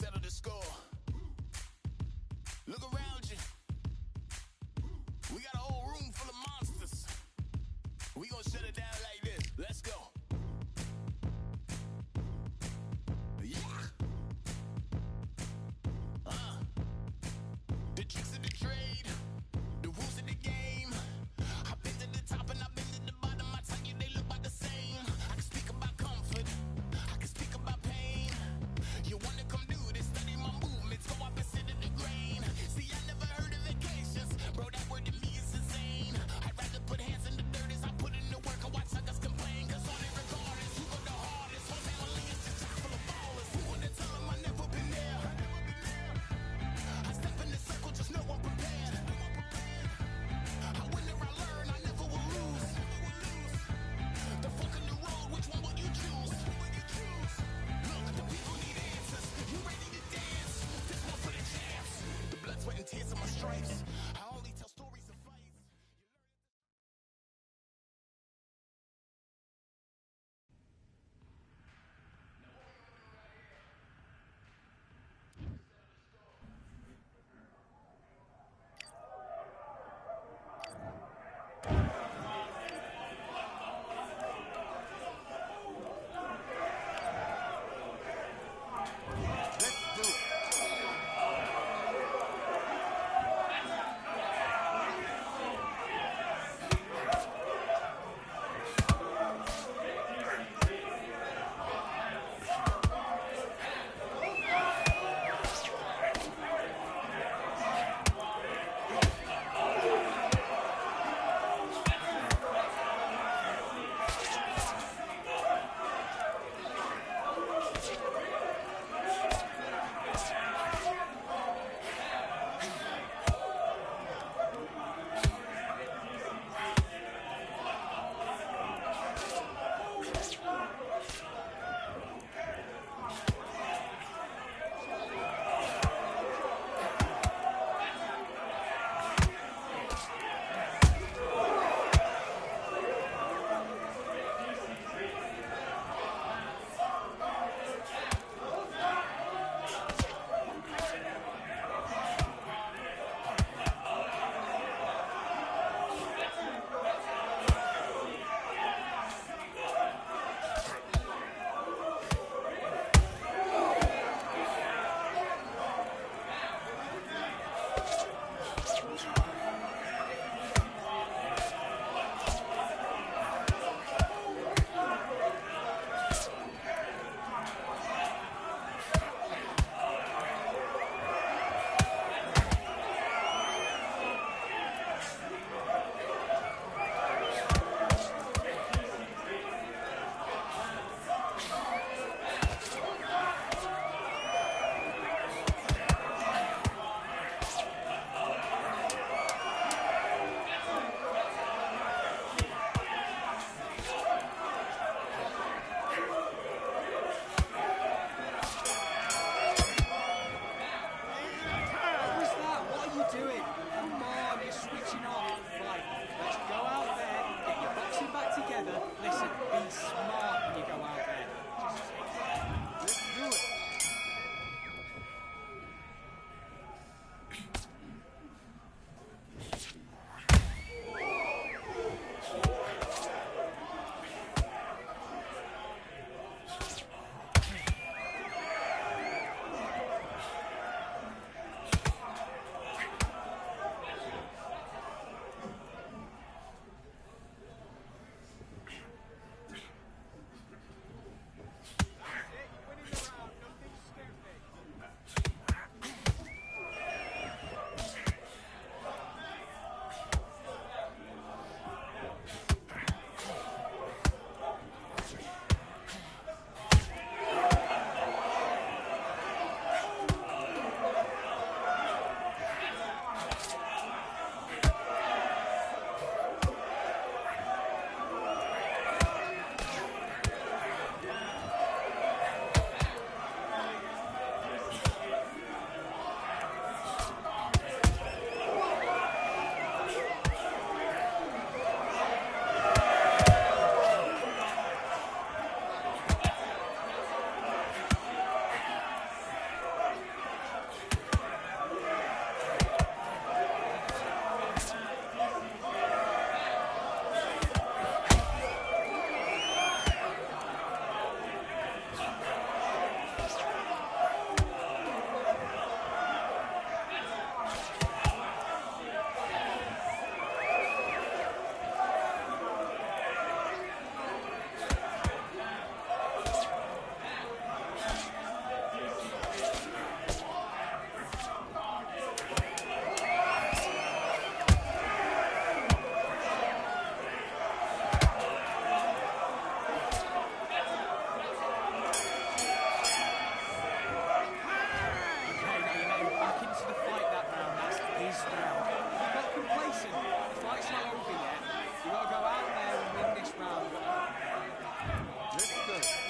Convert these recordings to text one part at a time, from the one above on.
settle the score. Look around you. We got a whole room full of monsters. We gonna shut it down like this. Let's go. Yeah. The tricks of the trade, the rules of the game. I've been to the top and I've been to the bottom. I tell you they look about the same. I can speak about comfort, I can speak about pain. You wanna come do this, study my movement. listen, the fight's not over yet. You've got to go out there and win this round. Let's go.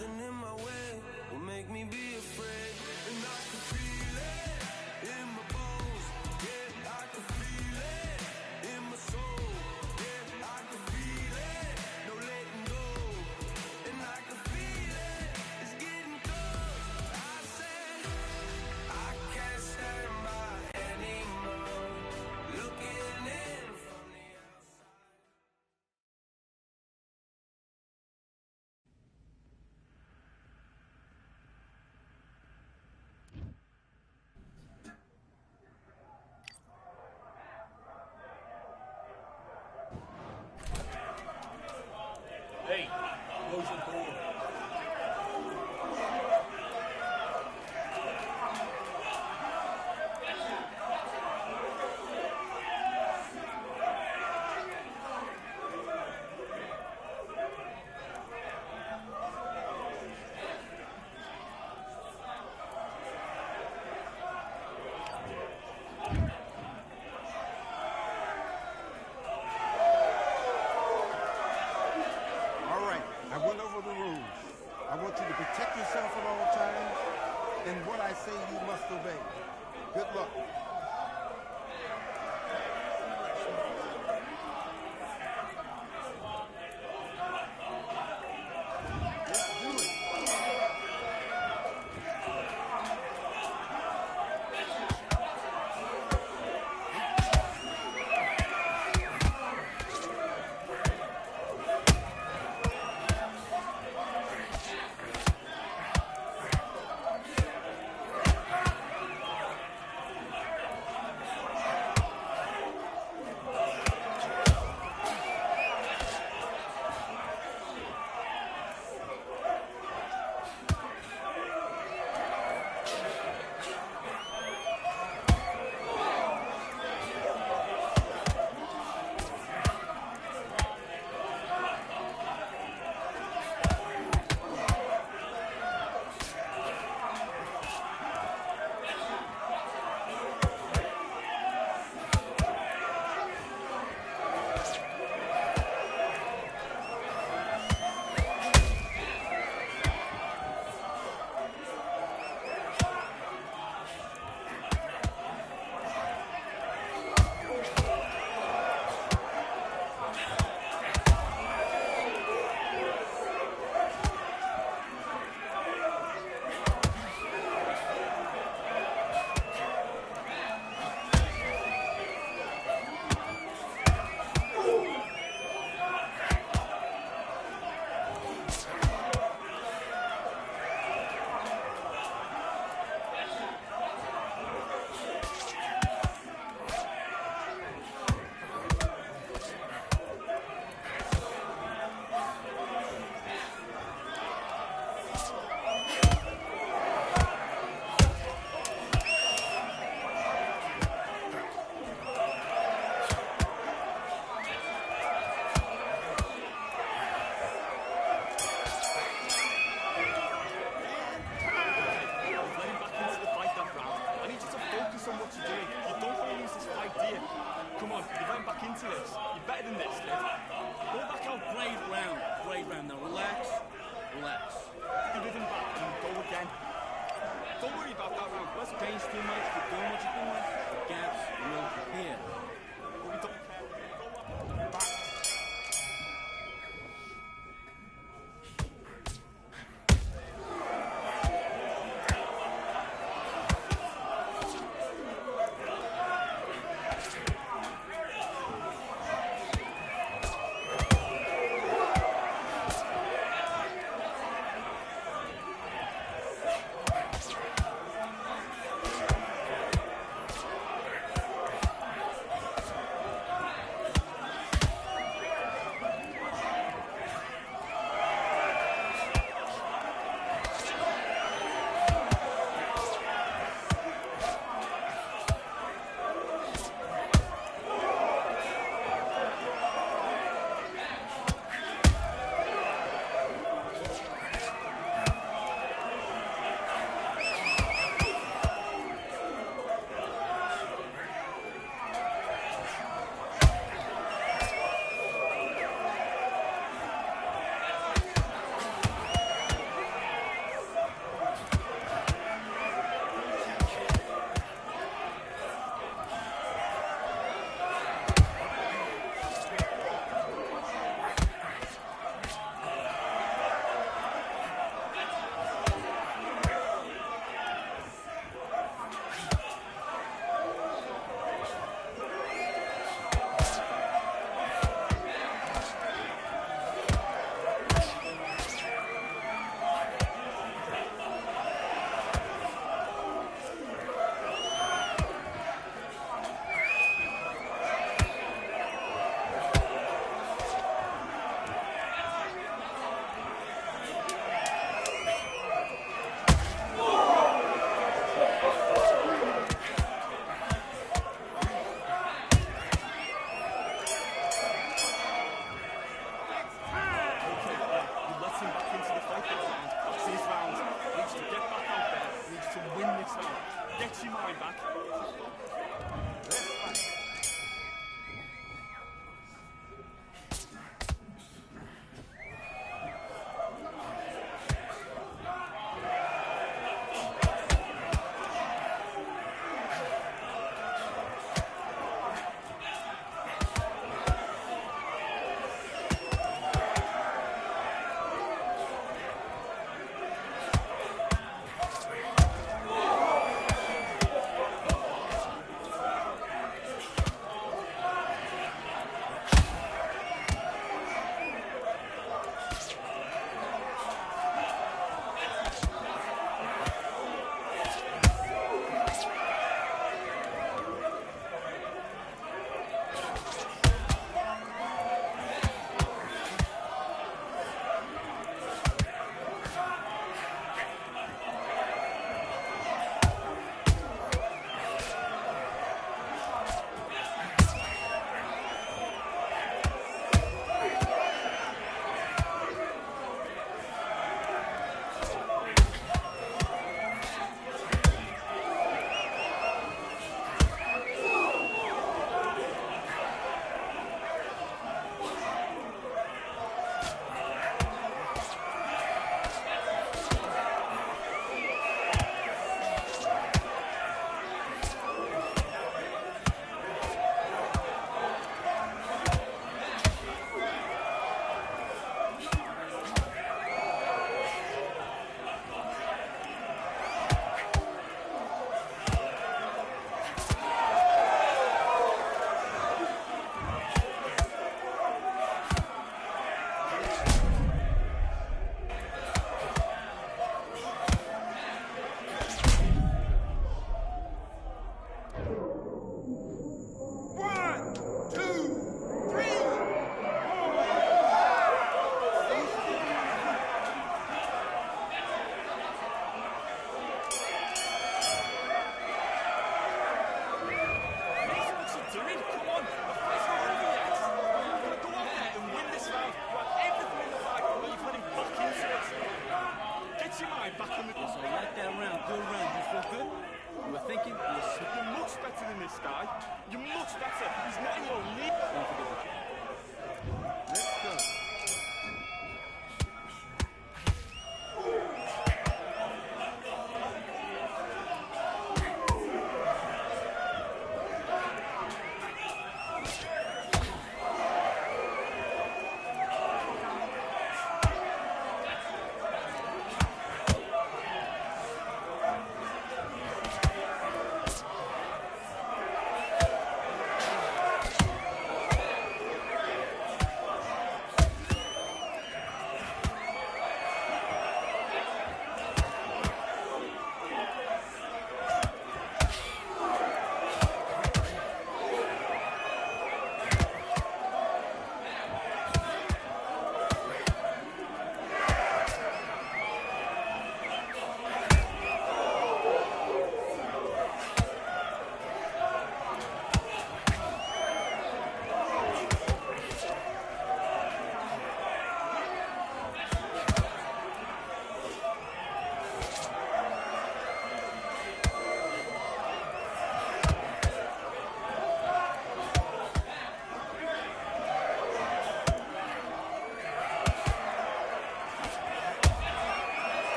Nothing in my way will make me be afraid. And I can feel it in my bones. Yeah, I can feel it in my soul. Yeah, I can feel it, no letting go. And I can feel it, it's getting close. I said, I can't stand by anymore. Looking in from the outside. Hey, close the door. All right, I went over the rules. I want you to protect yourself at all times, and what I say you must obey. Good luck. Let's do it. Come on, you're going back into this. You're better than this, kid. Go back out grade round. Grade round now. Relax. Relax. You're living back and go again. Don't worry about that round. Let's gains too much. Keep doing what you're doing. The gaps will appear. But we don't care. Go up. Back.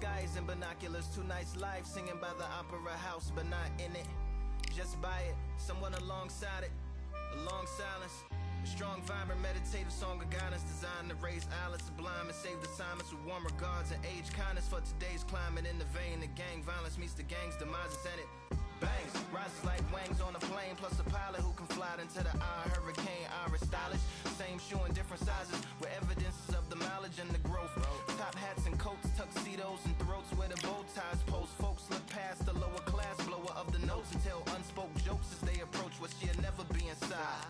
skies and binoculars, two nights live singing by the opera house, but not in it. Just by it, someone alongside it, a long silence. A strong, vibrant, meditative song of guidance designed to raise eyelids sublime and save the silence with warm regards and age kindness for today's climate. In the vein, the gang violence meets the gang's demises and it bangs, rises like wangs on a plane, plus a pilot who can fly into the eye. Hurricane, Irish stylish, same shoe in different sizes with evidences of the mileage and the growth. Top hats and coats, tuxedos and throats where the bow ties post. Folks look past the lower class blower of the notes and tell unspoke jokes as they approach what she'll never be inside.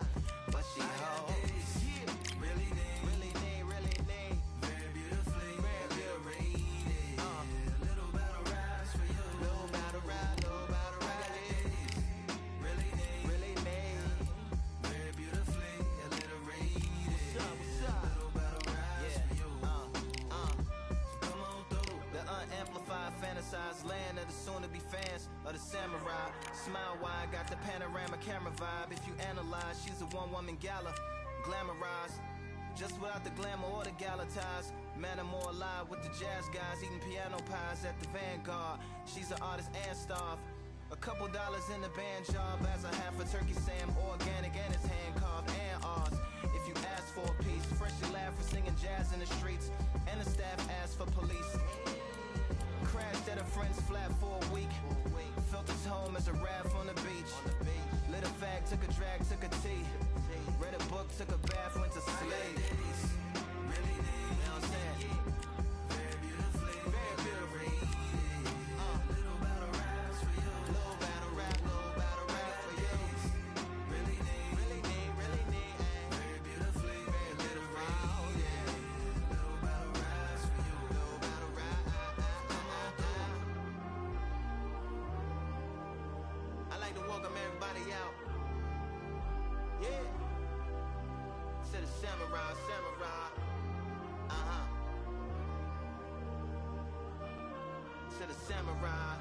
But she holds, yeah, really need, really need, really need, very beautifully, very rated. A little battle rise for you, little battle ride, little battle ride. Really need, very beautifully, a little rated. What's up? Little battle rise for you. So come on through the unamplified, fantasized land of the soon-to-be fans of the samurai. Smile wide, got the panorama camera vibe. If you analyze, she's a one-woman gala, glamorized, just without the glamour or the gala ties. Man, I'm more alive with the jazz guys, eating piano pies at the Vanguard. She's an artist and staff. A couple dollars in the band job as a half a turkey Sam, organic and it's hand carved and ours. If you ask for a piece, freshly laugh for singing jazz in the streets, and the staff asked for police. Crashed at a friend's flat for a week. Felt his home as a raft on the beach. Lit a fag, took a drag, took a tea. Read a book, took a bath, went to sleep. Really need, you know what I'm saying? Very beautifully, very beautifully. Little battle raps for you. Little battle rap for you. Really need, really need, really need. Very beautifully, very beautifully. Little battle raps for you. Little battle rap. Come on through. I like to welcome everybody out. Yeah. To the samurai. To the samurai.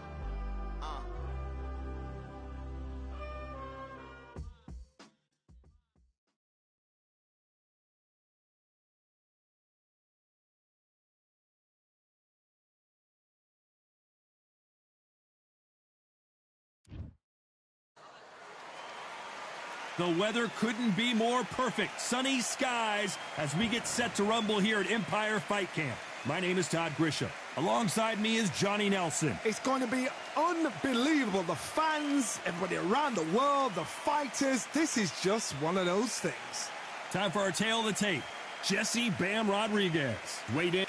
The weather couldn't be more perfect. Sunny skies as we get set to rumble here at Empire Fight Camp. My name is Todd Grisham. Alongside me is Johnny Nelson. It's going to be unbelievable. The fans, everybody around the world, the fighters. This is just one of those things. Time for our tale of the tape. Jesse Bam Rodriguez. Weighed in.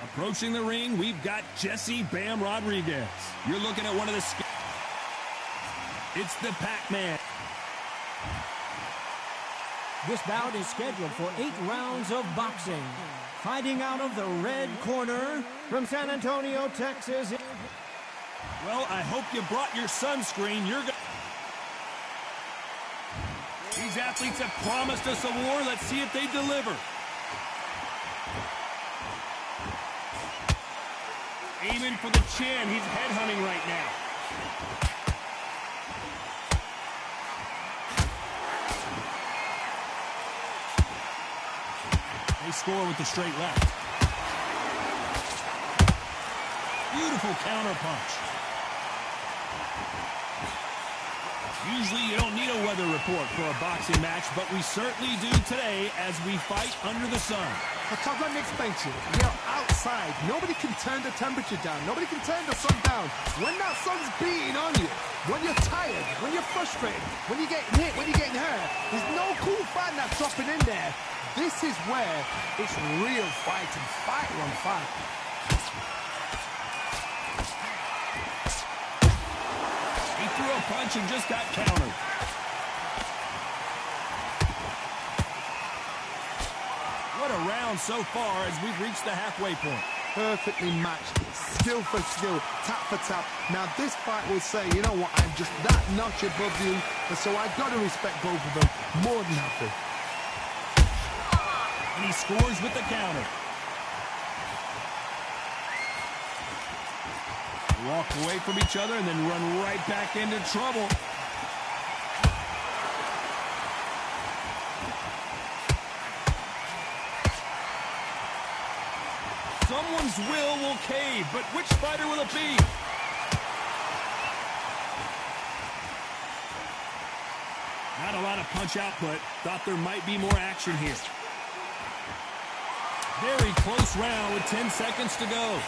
Approaching the ring, we've got Jesse Bam Rodriguez. You're looking at one of the... It's the Pac-Man. This bout is scheduled for 8 rounds of boxing. Fighting out of the red corner from San Antonio, Texas. Well, I hope you brought your sunscreen. These athletes have promised us a war. Let's see if they deliver. Aiming for the chin. He's headhunting right now. They score with the straight left. Beautiful counter punch. Usually you don't need a weather report for a boxing match, but we certainly do today as we fight under the sun. But Todd, let me explain to you. You're outside. Nobody can turn the temperature down. Nobody can turn the sun down. When that sun's beating on you, when you're tired, when you're frustrated, when you're getting hit, when you're getting hurt, there's no cool fan that's dropping in there. This is where it's real fighting, fight on fight. He threw a punch and just got countered. What a round so far as we've reached the halfway point. Perfectly matched, skill for skill, tap for tap. Now this fight will say, you know what, I'm just that notch above you, and so I've got to respect both of them more than happy. And he scores with the counter. Walk away from each other and then run right back into trouble. Someone's will cave, but which fighter will it be? Not a lot of punch output. Thought there might be more action here. Very close round with 10 seconds to go.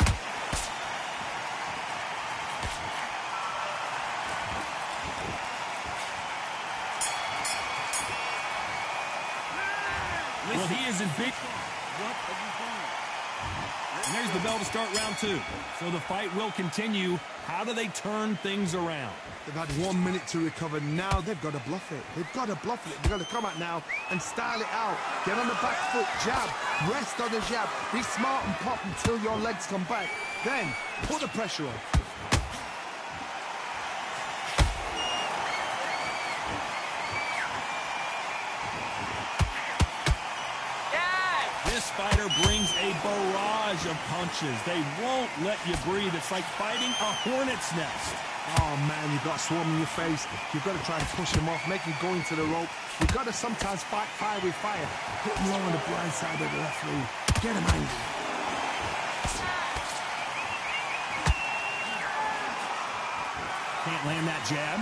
Well, he is in big... What are you doing? And there's the bell to start round 2. So the fight will continue. How do they turn things around? They've had 1 minute to recover. Now they've got to bluff it. They've got to bluff it. They've got to come out now and style it out. Get on the back foot, jab. Rest on the jab. Be smart and pop until your legs come back. Then put the pressure on. This fighter brings a barrage of punches. They won't let you breathe. It's like fighting a hornet's nest. Oh, man, you've got swarm in your face. You've got to try and push him off, make him go into the rope. You've got to sometimes fight fire with fire. Hit him low on the blind side of the referee. Get him angry. Can't land that jab.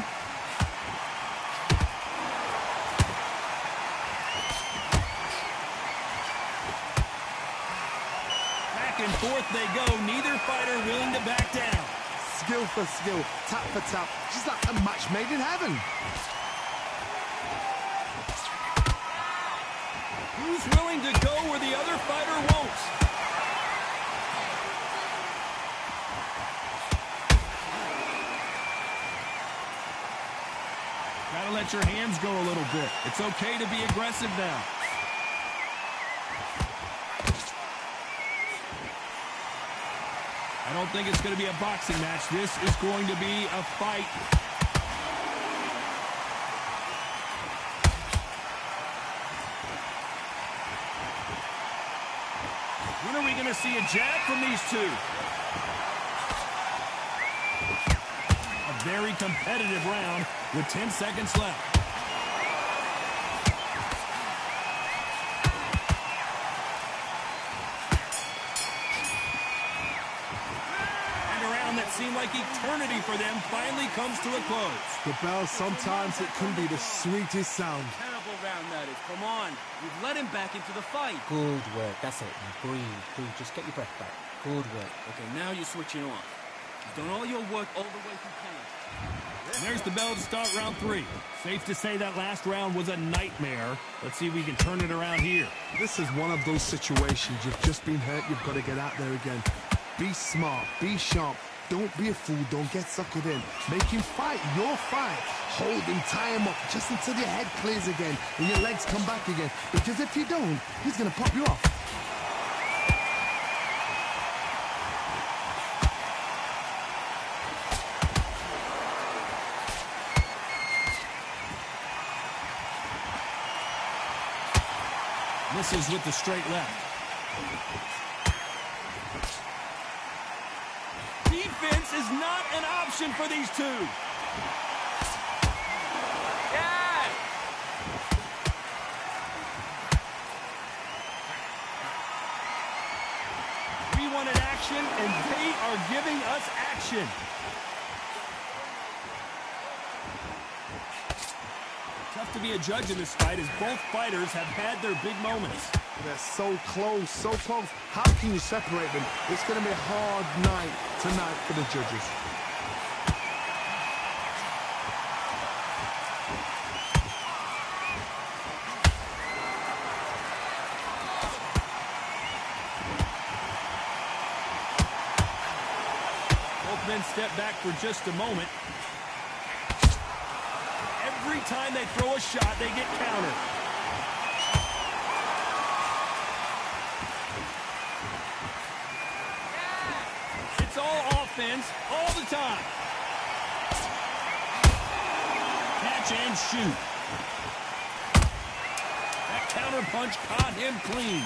Back and forth they go. Neither fighter willing to back down. Skill for skill, tap for tap, just like a match made in heaven. Who's willing to go where the other fighter won't? Gotta let your hands go a little bit. It's okay to be aggressive now. I don't think it's going to be a boxing match. This is going to be a fight. When are we going to see a jab from these two? A very competitive round with 10 seconds left. That seemed like eternity for them finally comes to a close. The bell, sometimes it can be the sweetest sound. Terrible round that is. Come on. You've let him back into the fight. Good work. That's it. Now breathe. Just get your breath back. Good work. Okay, now you're switching off. You've done all your work all the way through pain. And there's the bell to start round 3. Safe to say that last round was a nightmare. Let's see if we can turn it around here. This is one of those situations. You've just been hurt. You've got to get out there again. Be smart. Be sharp. Don't be a fool. Don't get suckered in. Make him fight your fight. Hold him, tie him up just until your head clears again and your legs come back again. Because if you don't, he's going to pop you off. Misses with the straight left. Defense is not an option for these two. Yeah! We wanted action, and they are giving us action. Tough to be a judge in this fight as both fighters have had their big moments. They're so close, so close. How can you separate them? It's going to be a hard night tonight for the judges. Both men step back for just a moment. Every time they throw a shot, they get countered. It's all offense, all the time. Catch and shoot. That counter punch caught him clean.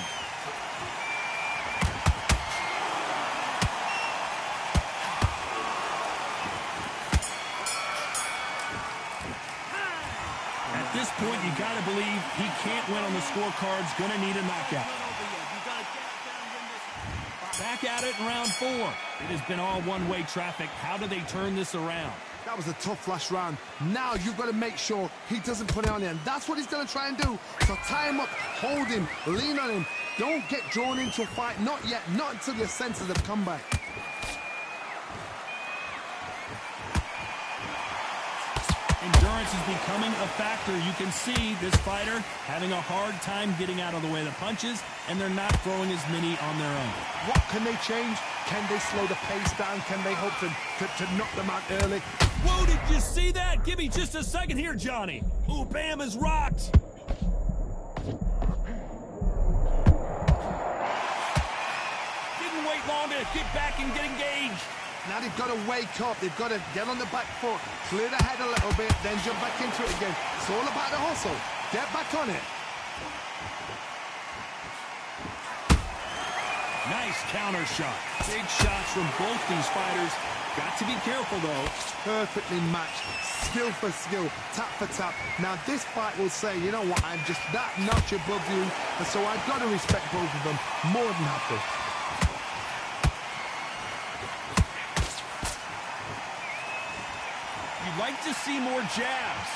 At this point, you got to believe he can't win on the scorecard's going to need a knockout. Back at it in round 4. It has been all one-way traffic. How do they turn this around? That was a tough last round. Now you've got to make sure he doesn't put it on him. That's what he's going to try and do. So tie him up, hold him, lean on him. Don't get drawn into a fight. Not yet. Not until your senses have come back. Endurance is becoming a factor. You can see this fighter having a hard time getting out of the way of the punches, and they're not throwing as many on their own. What can they change? Can they slow the pace down? Can they hope to knock them out early? Whoa, did you see that? Give me just a second here, Johnny. Ooh, Bam is rocked. Didn't wait long to get back and get engaged. Now they've got to wake up. They've got to get on the back foot, clear the head a little bit, then jump back into it again. It's all about the hustle. Get back on it. Nice counter shot. Big shots from both these fighters. Got to be careful, though. Perfectly matched. Skill for skill, tap for tap. Now this fight will say, you know what, I'm just that notch above you, and so I've got to respect both of them more than happy. You'd like to see more jabs.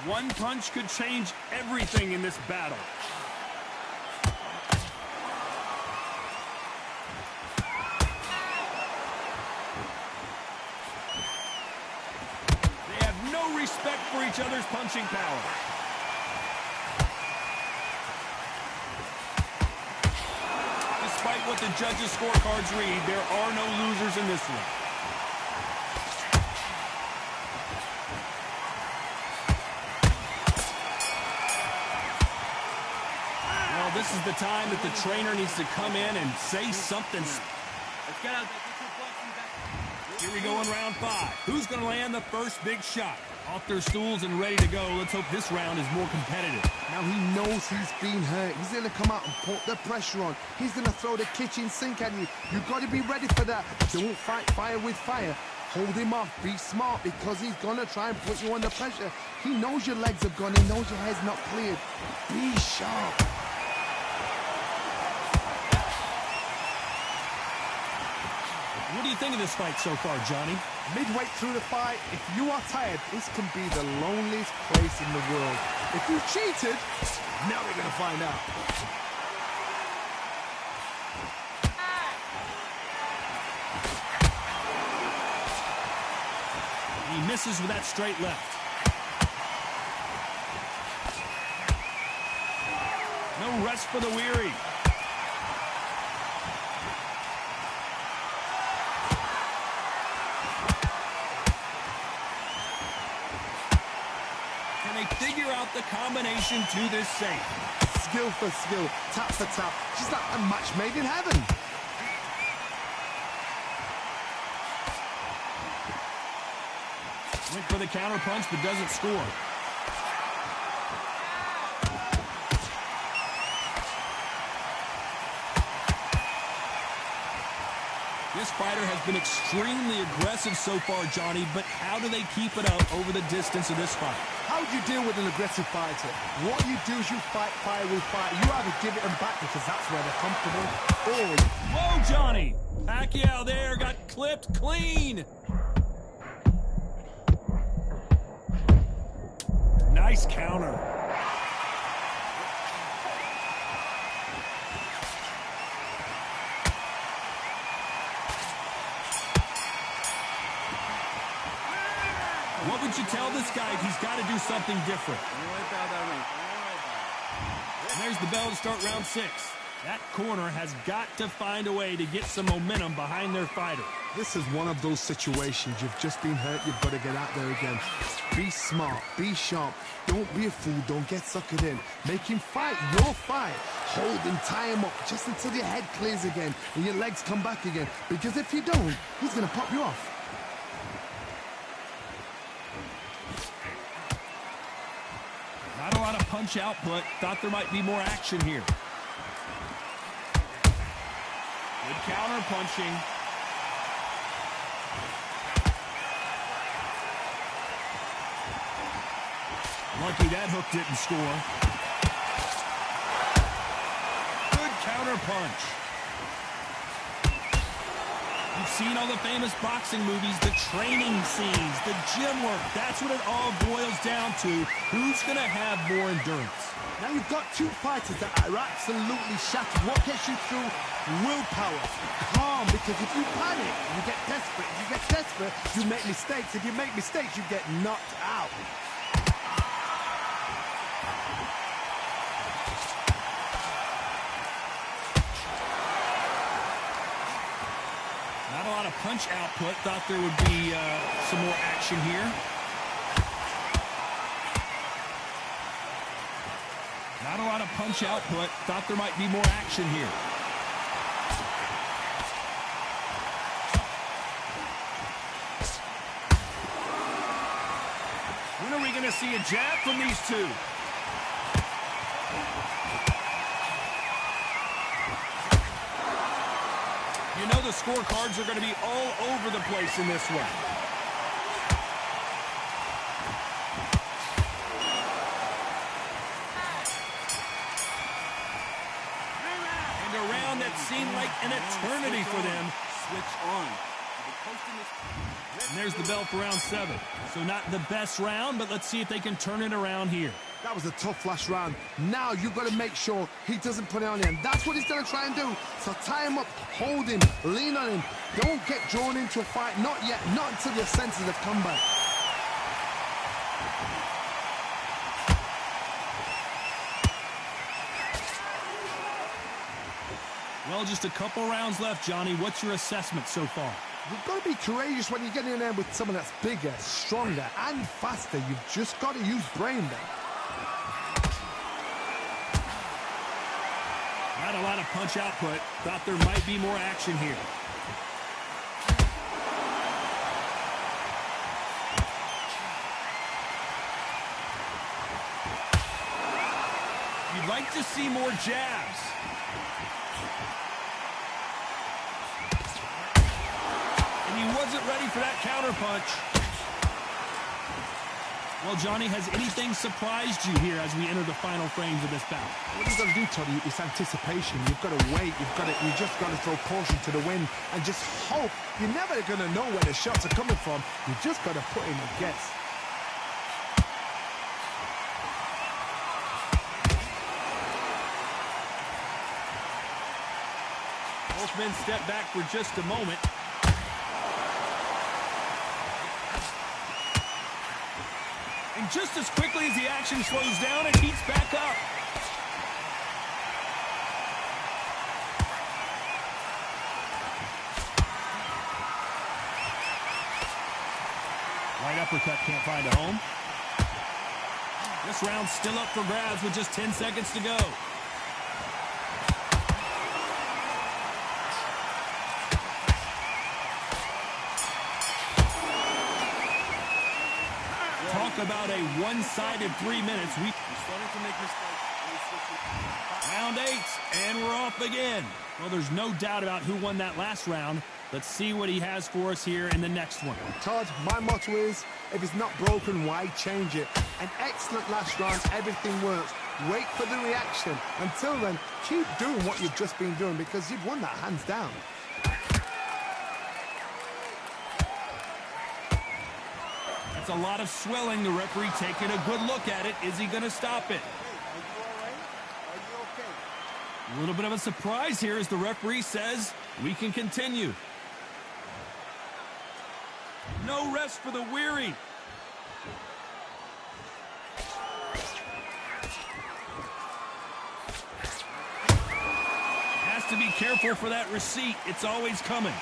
One punch could change everything in this battle. They have no respect for each other's punching power. Despite what the judges' scorecards read, there are no losers in this one. Well, this is the time that the trainer needs to come in and say something. Let's get out there. Get your boxing back. Here we go in round 5. Who's going to land the first big shot? Off their stools and ready to go. Let's hope this round is more competitive. Now he knows he's been hurt. He's going to come out and put the pressure on. He's going to throw the kitchen sink at you. You've got to be ready for that. Don't fight fire with fire. Hold him off. Be smart, because he's going to try and put you under pressure. He knows your legs have gone. He knows your head's not cleared. Be sharp. What do you think of this fight so far, Johnny? Midway through the fight, if you are tired, this can be the loneliest place in the world. If you cheated, now we're going to find out. He misses with that straight left. No rest for the weary. Figure out the combination to this safe. Skill for skill, tap for tap. She's like a match made in heaven. Went for the counter punch, but doesn't score. This fighter has been extremely aggressive so far, Johnny, but how do they keep it up over the distance of this fight? How do you deal with an aggressive fighter? What you do is you fight fire with fire. You either give it them back because that's where they're comfortable, or... Whoa, Johnny! Pacquiao there got clipped clean. Nice counter. What would you tell this guy if he's got to do something different? And there's the bell to start round 6. That corner has got to find a way to get some momentum behind their fighter. This is one of those situations. You've just been hurt. You've got to get out there again. Be smart. Be sharp. Don't be a fool. Don't get suckered in. Make him fight your fight. Hold him, tie him up just until your head clears again and your legs come back again. Because if you don't, he's going to pop you off. Not a lot of punch output. Thought there might be more action here. Good counter punching. Lucky that hook didn't score. Good counter punch. You've seen all the famous boxing movies, the training scenes, the gym work. That's what it all boils down to. Who's going to have more endurance? Now you've got two fighters that are absolutely shattered. What gets you through? Willpower. Calm, because if you panic, you get desperate. If you get desperate, you make mistakes. If you make mistakes, you get knocked out. Not a lot of punch output. Thought there would be some more action here. Not a lot of punch output. Thought there might be more action here. When are we going to see a jab from these two? You know the scorecards are going to be all over the place in this one. And a round that seemed like an eternity for them. Switch on. And there's the bell for round 7. So not the best round, but let's see if they can turn it around here. That was a tough last round. Now you've got to make sure he doesn't put it on you. And that's what he's going to try and do. So tie him up, hold him, lean on him. Don't get drawn into a fight. Not yet. Not until your senses have come back. Well, just a couple rounds left, Johnny. What's your assessment so far? You've got to be courageous when you get in there with someone that's bigger, stronger, and faster. You've just got to use brain there. Not a lot of punch output. Thought there might be more action here. You'd like to see more jabs. And he wasn't ready for that counter punch. Well, Johnny, has anything surprised you here as we enter the final frames of this bout? What you've got to do, Toddy, is anticipation. You've got to wait. You just got to throw caution to the wind and just hope. You're never going to know where the shots are coming from. You just got to put in a guess. Both men step back for just a moment. And just as quickly as the action slows down, it heats back up. Right uppercut can't find a home. This round's still up for grabs with just 10 seconds to go. Talk about a one-sided 3 minutes. We're starting to make mistakes. Round 8, and we're off again. Well, there's no doubt about who won that last round. Let's see what he has for us here in the next one. Todd, my motto is, if it's not broken, why change it? An excellent last round, everything works. Wait for the reaction. Until then, keep doing what you've just been doing because you've won that hands down. That's a lot of swelling. The referee taking a good look at it. Is he going to stop it? Are you all right? Are you okay? A little bit of a surprise here as the referee says we can continue. No rest for the weary. Has to be careful for that receipt. It's always coming.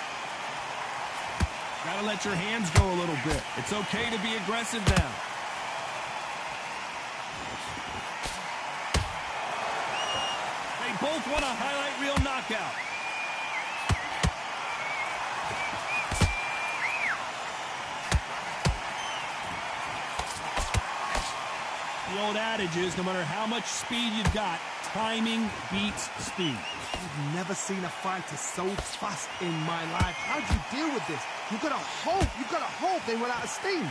Gotta let your hands go a little bit. It's okay to be aggressive now. They both want a highlight reel knockout. The old adage is, no matter how much speed you've got, timing beats speed. I've never seen a fighter so fast in my life. How do you deal with this? You've got to hope. You've got to hope they run out of steam.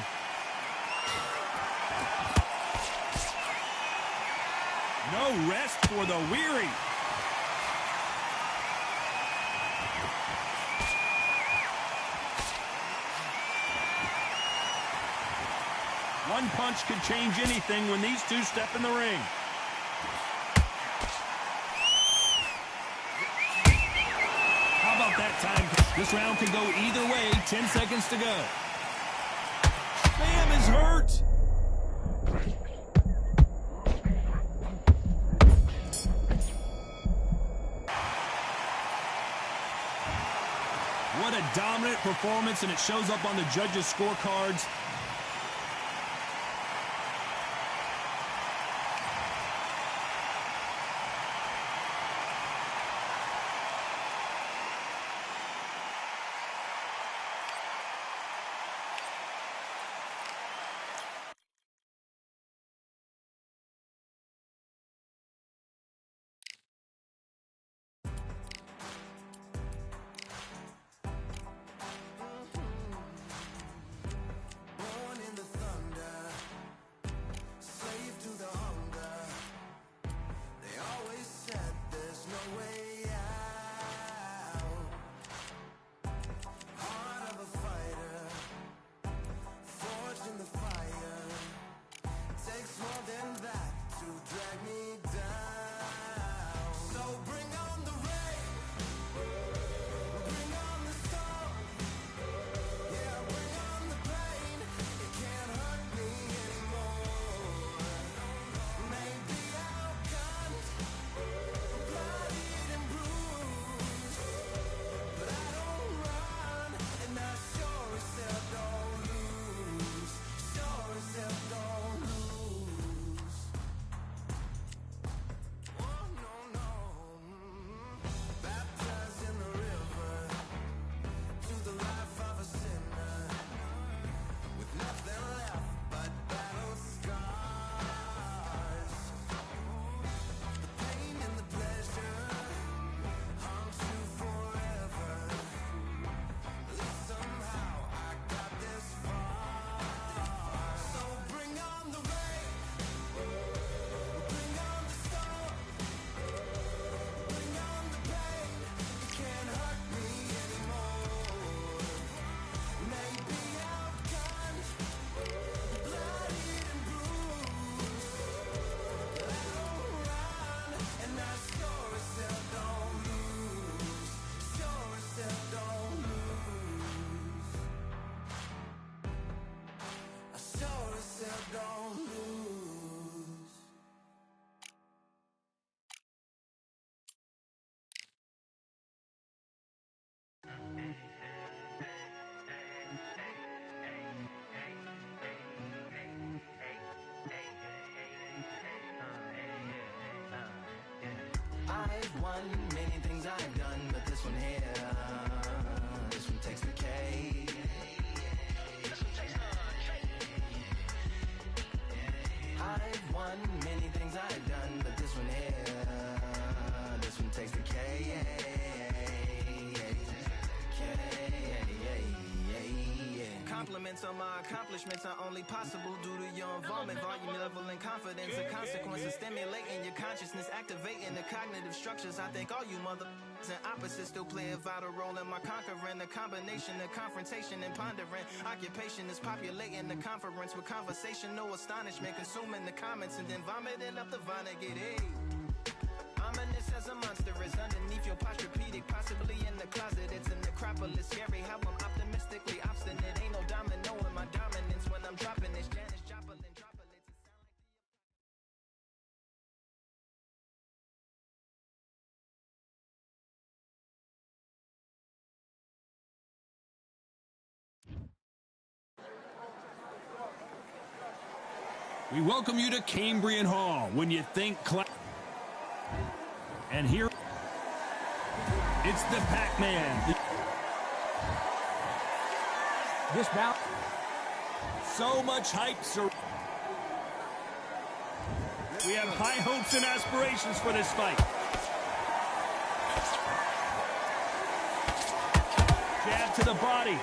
No rest for the weary. One punch could change anything when these two step in the ring. How about that time? This round could go either way. 10 seconds to go. Bam is hurt. What a dominant performance, and it shows up on the judges' scorecards. Born in the thunder, slave to the hunger. They always said there's no way out. Heart of a fighter, forged in the fire. Takes more than that to drag me down. So bring on the rain, bring on the storm. Yeah, bring on the pain. It can't hurt me anymore. Maybe I'll cut, bloodied and bruised, but I don't run, and I sure as hell don't lose. Sure as hell don't lose. Oh no no. Baptized in the river, to the life of a sinner, with nothing left but battle scars. The pain and the pleasure haunt you forever. At least somehow I got this far. So bring on the rain, bring on the storm, bring on the pain. It can't hurt me anymore. Maybe I'll cut, bloodied and bruised, but I don't run, and I sure as hell don't lose. Sure as hell don't lose. I sure as hell don't lose. I've won many things I've done, but this one here, this one takes the cake. I've won many things I've done, but this one here, this one takes the cake. Compliments on my accomplishments are only possible due to your involvement, volume, level, and confidence. The consequences stimulating your consciousness, activating the cognitive structures. I think all you and opposites still play a vital role in my conquering. The combination of confrontation and pondering. Occupation is populating the conference with conversation, no astonishment, consuming the comments and then vomiting up the Vonnegut. Hey. Ominous as a monster is underneath your posturepedic, possibly in the closet. It's an necropolis, scary how I'm optimistically obstinate. Ain't no domino in my dominance when I'm dropping this. Janis Joplin droplets. We welcome you to Cambrian Hall. When you think and here it's the Pac-Man. This bout. So much hype. We have high hopes and aspirations for this fight. Jab to the body.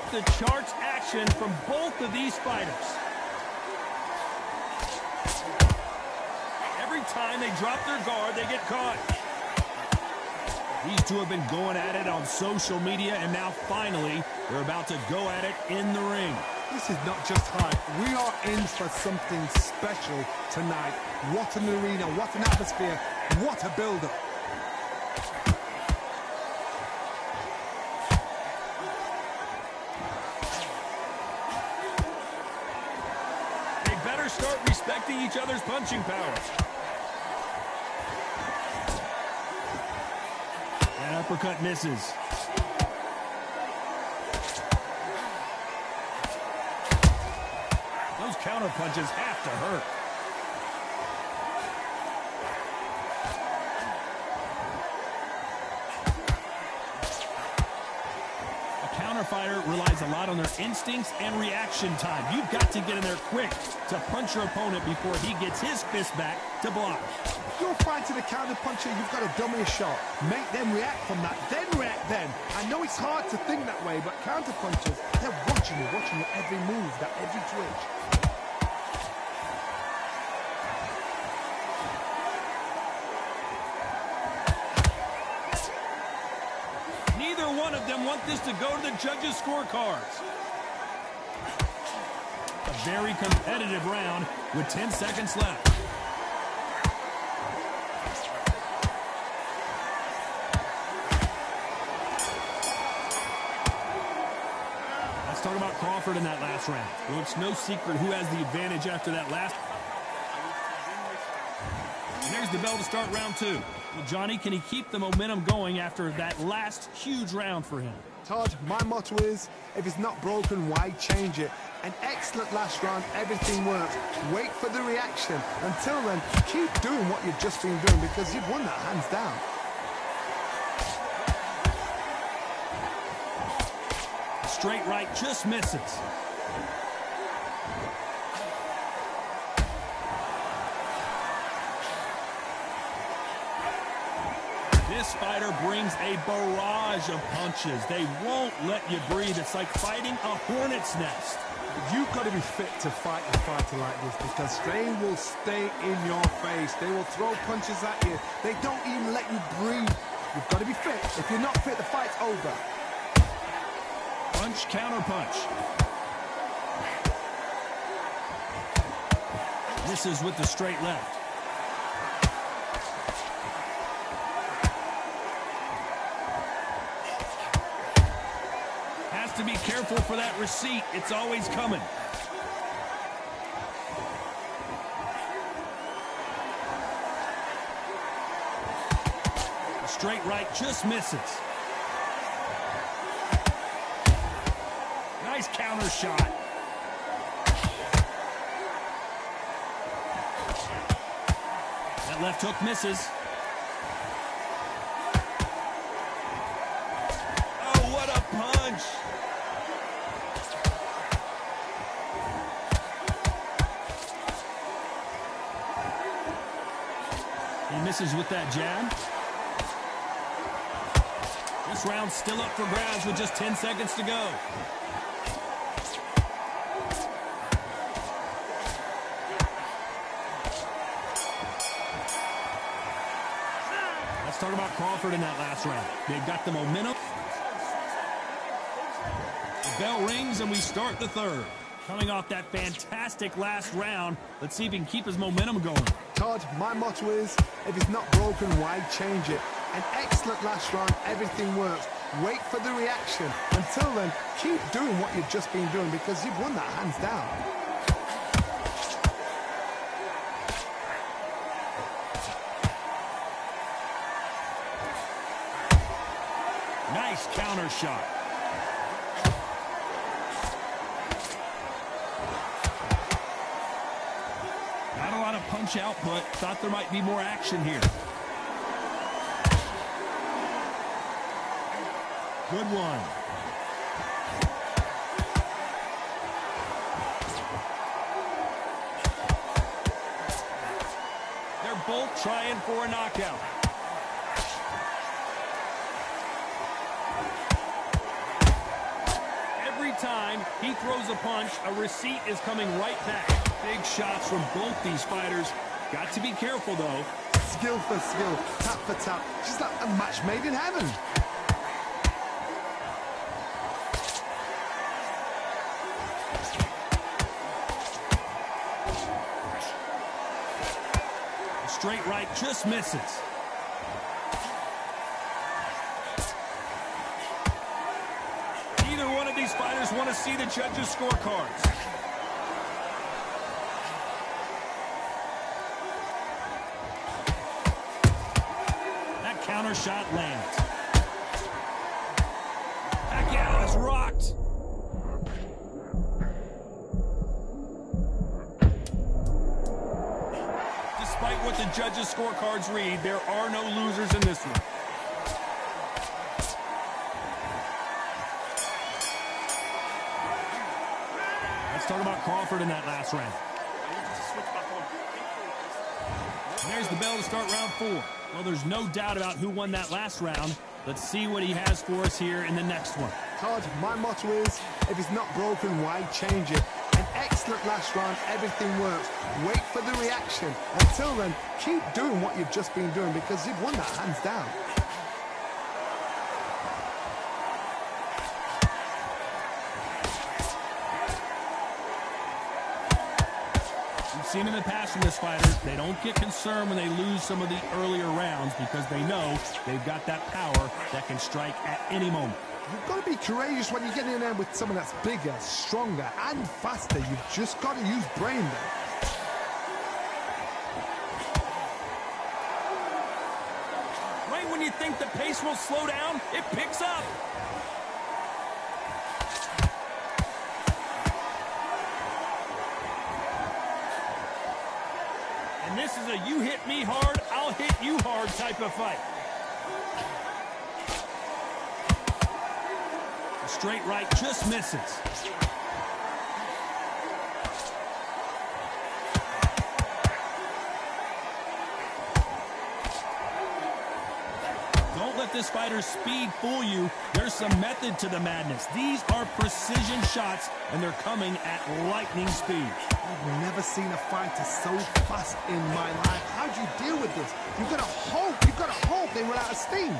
off-the-charts action from both of these fighters. Every time they drop their guard, they get caught. These two have been going at it on social media, and now finally, they're about to go at it in the ring. This is not just hype. We are in for something special tonight. What an arena, what an atmosphere, what a build-up. They better start respecting each other's punching powers. That uppercut misses. Those counter punches have to hurt. A counter fighter relies a lot on their instincts and reaction time. You've got to get in there quick to punch your opponent before he gets his fist back to block. If you're fighting a counter puncher, you've got to dummy a shot. Make them react from that, then react then. I know it's hard to think that way, but counter punchers, they're watching you every move, that every twitch. Neither one of them want this to go to the judges' scorecards. A very competitive round with 10 seconds left. Let's talk about Crawford in that last round. Well, it's no secret who has the advantage after that last. And there's the bell to start round two. Well, Johnny, can he keep the momentum going after that last huge round for him? Todd, my motto is, if it's not broken, why change it? An excellent last round, everything works. Wait for the reaction. Until then, keep doing what you've just been doing because you've won that hands down. Straight right just misses. This fighter brings a barrage of punches. They won't let you breathe. It's like fighting a hornet's nest. You've got to be fit to fight a fighter like this because strain will stay in your face. They will throw punches at you. They don't even let you breathe. You've got to be fit. If you're not fit, the fight's over. Punch, counter punch. Misses with the straight left. Has to be careful for that receipt. It's always coming. The straight right just misses. Nice counter shot. That left hook misses. Oh, what a punch. He misses with that jab. This round's still up for grabs with just 10 seconds to go. Let's talk about Crawford in that last round. They've got the momentum. The bell rings and we start the third. Coming off that fantastic last round, let's see if he can keep his momentum going. Todd, my motto is, if it's not broken, why change it? An excellent last round, everything works. Wait for the reaction. Until then, keep doing what you've just been doing because you've won that hands down. Nice counter shot. Not a lot of punch output. Thought there might be more action here. Good one. They're both trying for a knockout. Every time he throws a punch, a receipt is coming right back. Big shots from both these fighters. Got to be careful, though. Skill for skill, tap for tap. Just like a match made in heaven. A straight right just misses. Either one of these fighters want to see the judges' scorecards. That counter shot lands. Pacquiao is rocked. Despite what the judges' scorecards read, there are no losers in this one. Let's talk about Crawford in that last round. And there's the bell to start round 4. Well, there's no doubt about who won that last round. Let's see what he has for us here in the next one. Todd, my motto is, if it's not broken, why change it? An excellent last round, everything works. Wait for the reaction. Until then, keep doing what you've just been doing because you've won that hands down. We've seen in the past from this fighter, they don't get concerned when they lose some of the earlier rounds because they know they've got that power that can strike at any moment. You've got to be courageous when you get in there with someone that's bigger, stronger, and faster. You've just got to use brain there. Right when you think the pace will slow down, it picks up. And this is a you hit me hard, I'll hit you hard type of fight. A straight right just misses. Don't let this fighter's speed fool you. There's some method to the madness. These are precision shots, and they're coming at lightning speed. I've never seen a fighter so fast in my life. How do you deal with this? You've got to hope they run out of steam.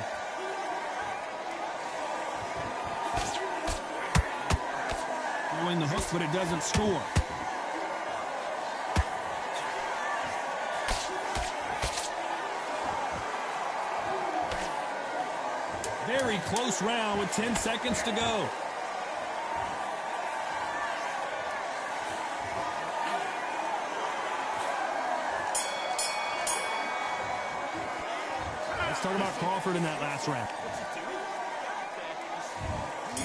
Throwing the hook, but it doesn't score. Very close round with 10 seconds to go. Let's talk about Crawford in that last round.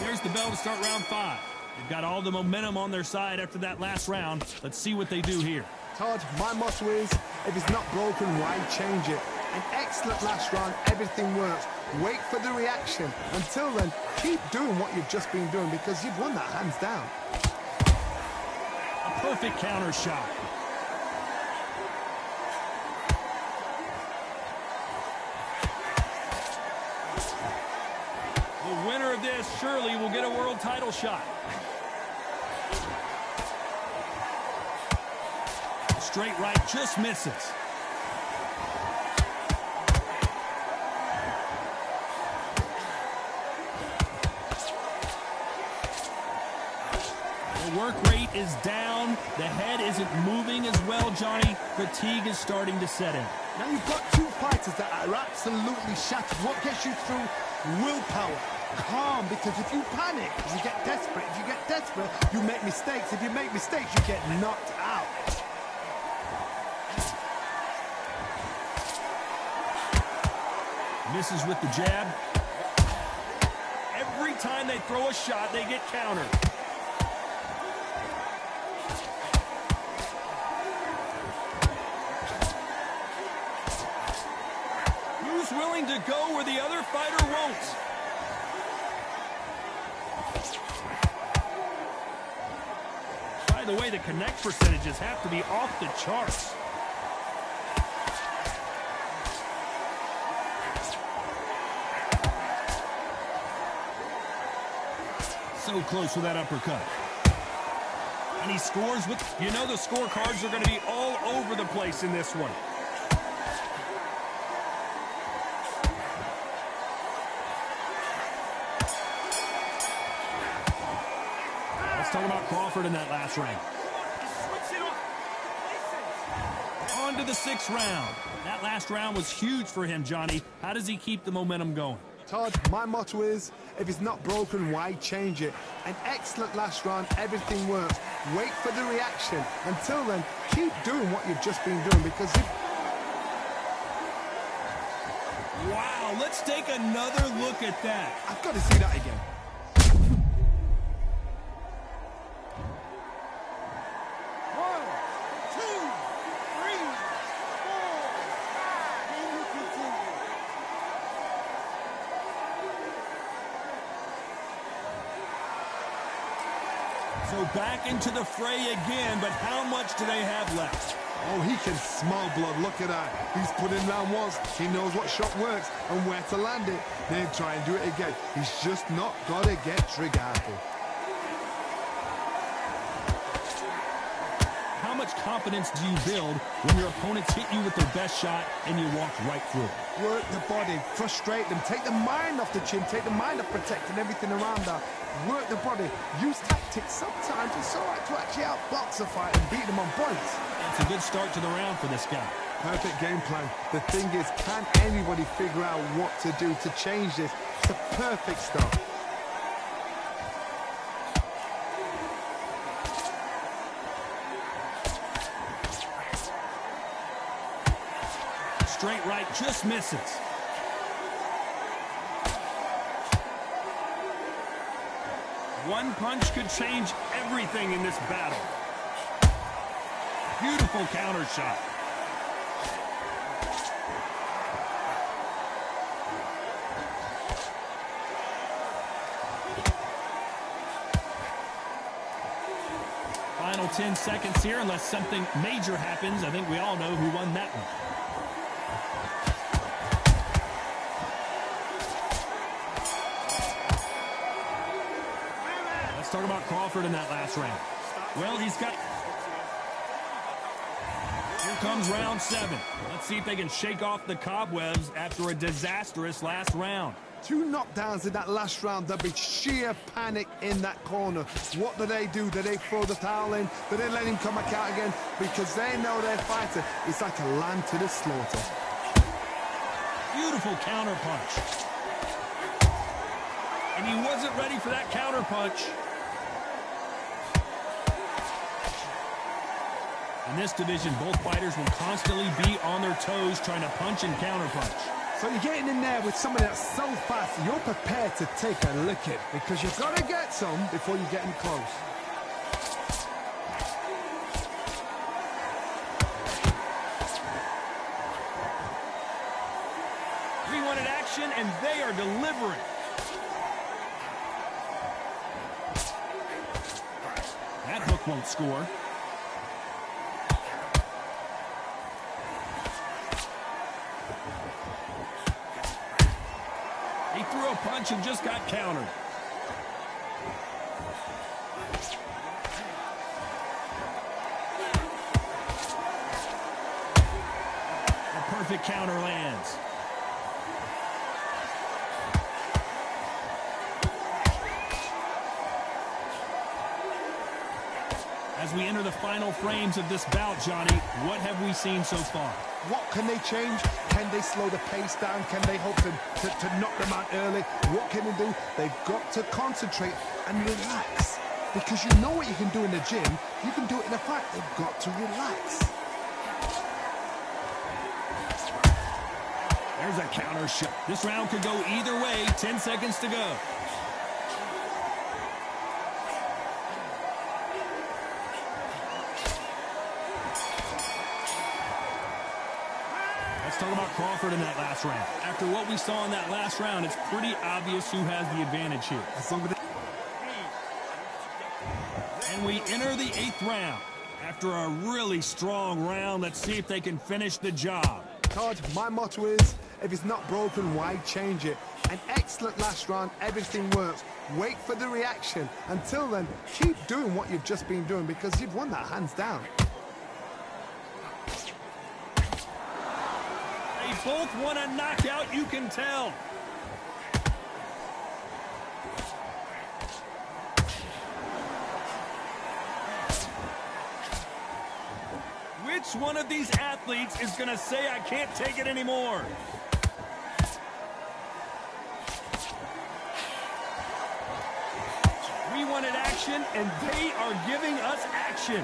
There's the bell to start round 5. They've got all the momentum on their side after that last round. Let's see what they do here. Todd, my motto is, if it's not broken, why change it? An excellent last round, everything works. Wait for the reaction. Until then, keep doing what you've just been doing because you've won that hands down. A perfect counter shot. The winner of this surely will get a world title shot. Straight right just misses. The work rate is down. The head isn't moving as well, Johnny. Fatigue is starting to set in. Now you've got two fighters that are absolutely shattered. What gets you through? Willpower. Calm, because if you panic, you get desperate. If you get desperate, you make mistakes. If you make mistakes, you get knocked out. Misses with the jab. Every time they throw a shot, they get countered. Who's willing to go where the other fighter won't? By the way, the connect percentages have to be off the charts. So close with that uppercut. And he scores with, you know, the scorecards are going to be all over the place in this one. Let's talk about Crawford in that last round. On to the 6th round. That last round was huge for him, Johnny. How does he keep the momentum going? Todd, my motto is, if it's not broken, why change it? An excellent last round, everything works. Wait for the reaction. Until then, keep doing what you've just been doing, because Wow, let's take another look at that. I've got to see that again. So back into the fray again, but how much do they have left? Oh, he can smell blood. Look at that. He's put in round once. He knows what shot works and where to land it. Then try and do it again. He's just not got to get trigger-happy. How much confidence do you build when your opponents hit you with their best shot and you walk right through it? Work the body, frustrate them, take the mind off the chin, take the mind off protecting everything around that. Work the body, use tactics. Sometimes it's all right to actually outbox a fight and beat them on points. It's a good start to the round for this guy. Perfect game plan. The thing is, can anybody figure out what to do to change this? It's a perfect start. Straight right, just misses. One punch could change everything in this battle. Beautiful counter shot. Final 10 seconds here, unless something major happens. I think we all know who won that one. Talk about Crawford in that last round. Well, he's got... Here comes round 7. Let's see if they can shake off the cobwebs after a disastrous last round. 2 knockdowns in that last round. There'll be sheer panic in that corner. What do? Do they throw the towel in? Do they let him come back out again? Because they know their fighter is like a lamb to the slaughter. Beautiful counter punch. And he wasn't ready for that counter punch. In this division, both fighters will constantly be on their toes trying to punch and counterpunch. So you're getting in there with somebody that's so fast, you're prepared to take a licking because you've got to get some before you get in close. We wanted action, and they are delivering. That hook won't score. He threw a punch and just got countered. A perfect counter lands. As we enter the final frames of this bout, Johnny, what have we seen so far? What can they change? Can they slow the pace down? Can they hope to knock them out early? What can they do? They've got to concentrate and relax. Because you know what you can do in the gym, you can do it in a fight. They've got to relax. There's a counter shot. This round could go either way. 10 seconds to go. Let's talk about Crawford in that last round. After what we saw in that last round, it's pretty obvious who has the advantage here. And we enter the 8th round. After a really strong round, let's see if they can finish the job. Todd, my motto is, If it's not broken, why change it? An excellent last round, everything works. Wait for the reaction. Until then, keep doing what you've just been doing because you've won that hands down. They both want a knockout, you can tell. Which one of these athletes is going to say, I can't take it anymore? We wanted action, and they are giving us action.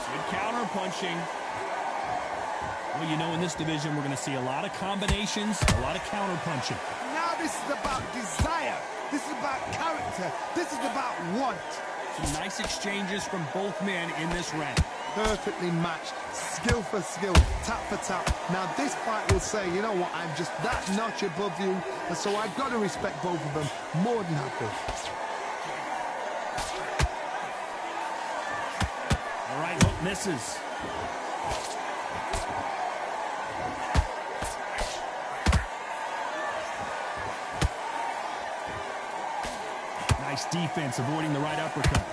Good counter punching. Well, you know, in this division, we're going to see a lot of combinations, a lot of counter punching. Now this is about desire. This is about character. This is about want. Some nice exchanges from both men in this round. Perfectly matched, skill for skill, tap for tap. Now this fight will say, you know what, I'm just that notch above you, and so I've got to respect both of them. More than happy. All right, hook misses. Nice defense, avoiding the right uppercut.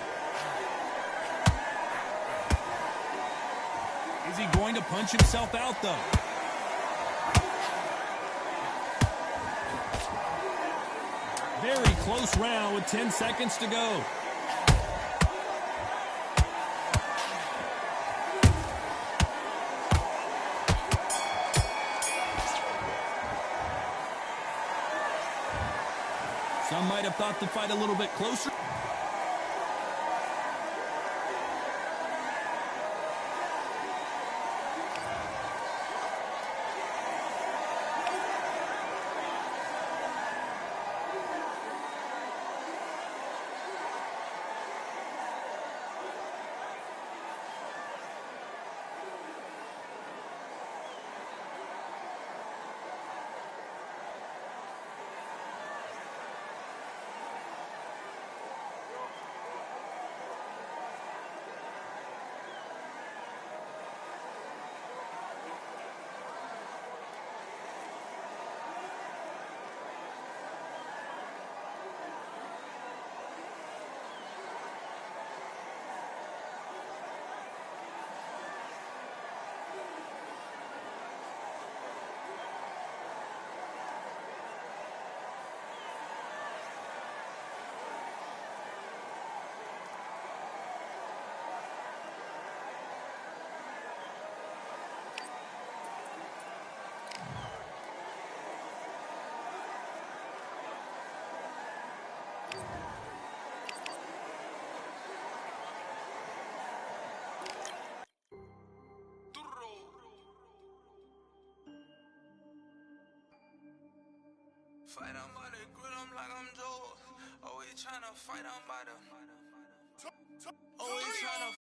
Is he going to punch himself out, though? Very close round with 10 seconds to go. Some might have thought the fight a little bit closer. Fight, I'm by the grill, I'm like I'm Joe. Always tryna fight, I'm by the. Always tryna